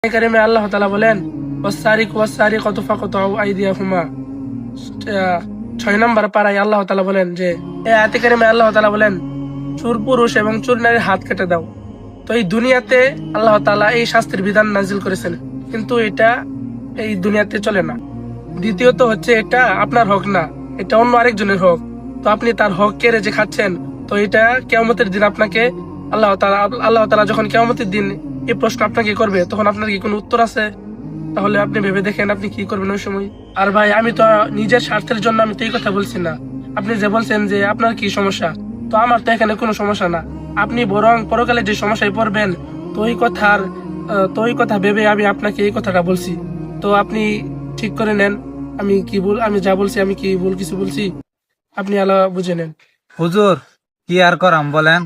কারিমে আল্লাহ তাআলা বলেন ওয়াসারিকু ওয়াসারিকাতু ফাকতাউ আইদিয়াহুমা। 6 নম্বর পারায় আল্লাহ তাআলা বলেন যে এই আয়াতে কারিমে আল্লাহ তাআলা বলেন চোর পুরুষ এবং চোর নারীর হাত কেটে দাও। তো এই দুনিয়াতে আল্লাহ তাআলা এই শাস্তির বিধান নাজিল করেছেন, কিন্তু এটা এই দুনিয়াতে চলে না। দ্বিতীয়ত হচ্ছে এটা আপনার হক না, এটা অন্য আরেকজনের হক। তো আপনি তার হক কেড়ে যে খাচ্ছেন, তো এটা কিয়ামতের দিন আপনাকে আল্লাহ তাআলা যখন কিয়ামতের দিন এই প্রশ্ন আপনাকে করবে, তখন আপনার কি কোনো উত্তর আছে? তাহলে আপনি ভেবে দেখেন আপনি কি করবেন ওই সময়। আর ভাই, আমি তো নিজের স্বার্থের জন্য আমি তো এই কথা বলছি না। আপনি যে বলছেন যে আপনার কি সমস্যা, তো আমার তো এখানে কোনো সমস্যা না। আপনি বরং পরকালে যে সমস্যায় পড়বেন, তো ওই কথা ভেবে আমি আপনাকে এই কথাটা বলছি। তো আপনি ঠিক করে নেন আমি যা বলছি, আমি কি ভুল কিছু বলছি, আপনি আল্লাহ বুঝে নেন। হুজুর, কি আর করাম বলেন?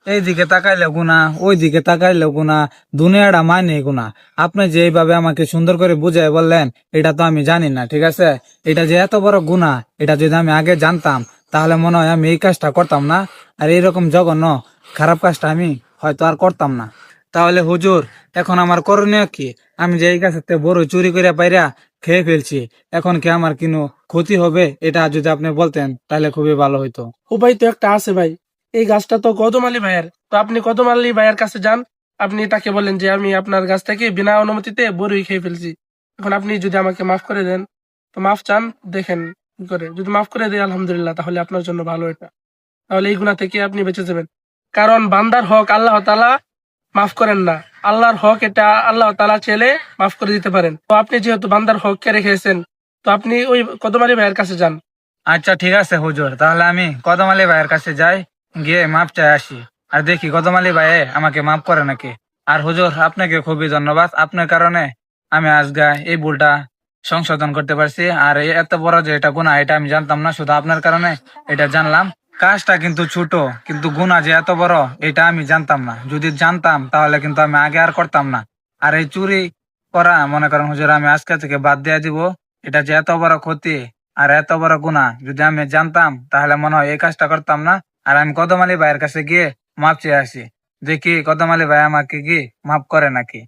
এই দিকে তাকাইলে গুনা, ওই দিকে তাকাইলে গুনা, দুনিয়াটা মানে গুনা। আপনি যে এইভাবে আমাকে সুন্দর করে বুঝাই বললেন, এটা তো আমি জানি না, ঠিক আছে? এটা যে এত বড় গুনা, এটা যদি আমি আগে জানতাম, তাহলে মনে হয় আমি এই কাজটা করতাম না। আর এইরকম জঘন্য খারাপ কাজটা আমি হয়তো আর করতাম না। তাহলে হুজুর, এখন আমার করণীয় কি? আমি যে এই গাছের বড় চুরি করে পাইরা খেয়ে ফেলছি, এখন কি আমার কোনো ক্ষতি হবে? এটা যদি আপনি বলতেন তাহলে খুবই ভালো হইতো। উপায় তো একটা আছে ভাই, এই গাছটা তো কদম আলী ভাইয়ের। তো আপনি কদম আলী ভাইয়ের কাছে যান, আপনি তাকে বলেন যে আমি আপনার গাছ থেকে বিনা অনুমতিতে বড়ই খেয়ে ফেলছি, এখন আপনি যদি আমাকে মাফ করে দেন, তো মাফ চান, দেখেন কি করে। যদি মাফ করে দেয় আলহামদুলিল্লাহ, তাহলে আপনার জন্য ভালো এটা। তাহলে এই গুনাহ থেকে আপনি বেঁচে যাবেন। কারণ বান্দার হক আল্লাহ তাআলা মাফ করেন না। আল্লাহর হক এটা আল্লাহ তাআলা চাইলে মাফ করে দিতে পারেন। তো আপনি যেহেতু বান্দার হক কে রেখেছেন, তো আপনি ওই কদম আলী ভাইয়ের কাছে যান। আচ্ছা, ঠিক আছে হুজুর, তাহলে আমি কদম আলী ভাইয়ের কাছে যাই, গিয়ে মাপ চাই আসি, আর দেখি কদম আলী ভাই আমাকে মাফ করে নাকি। আর হুজুর, আপনাকে খুবই ধন্যবাদ। আপনার কারণে আমি আজকে এই ভুলটা সংশোধন করতে পারছি। আর এই এত বড় যে এটা গুনাহ, এটা আমি জানতাম না, শুধু আপনার কারণে এটা জানলাম। কাজটা কিন্তু ছোট, কিন্তু গুনাহ যে এত বড় এটা আমি জানতাম না। যদি জানতাম তাহলে কিন্তু আমি আগে আর করতাম না। আর এই চুরি করা, মনে করেন হুজুর, আমি আজকে থেকে বাদ দিয়ে দিব। এটা যে এত বড় ক্ষতি আর এত বড় গুনাহ যদি আমি জানতাম, তাহলে মনে হয় এই কাজটা করতাম না। আর আমি কদম আলী ভাইয়ের কাছে গিয়ে মাপ চেয়ে আসি, দেখি কদম আলী ভাই আমাকে কি মাফ করে নাকি।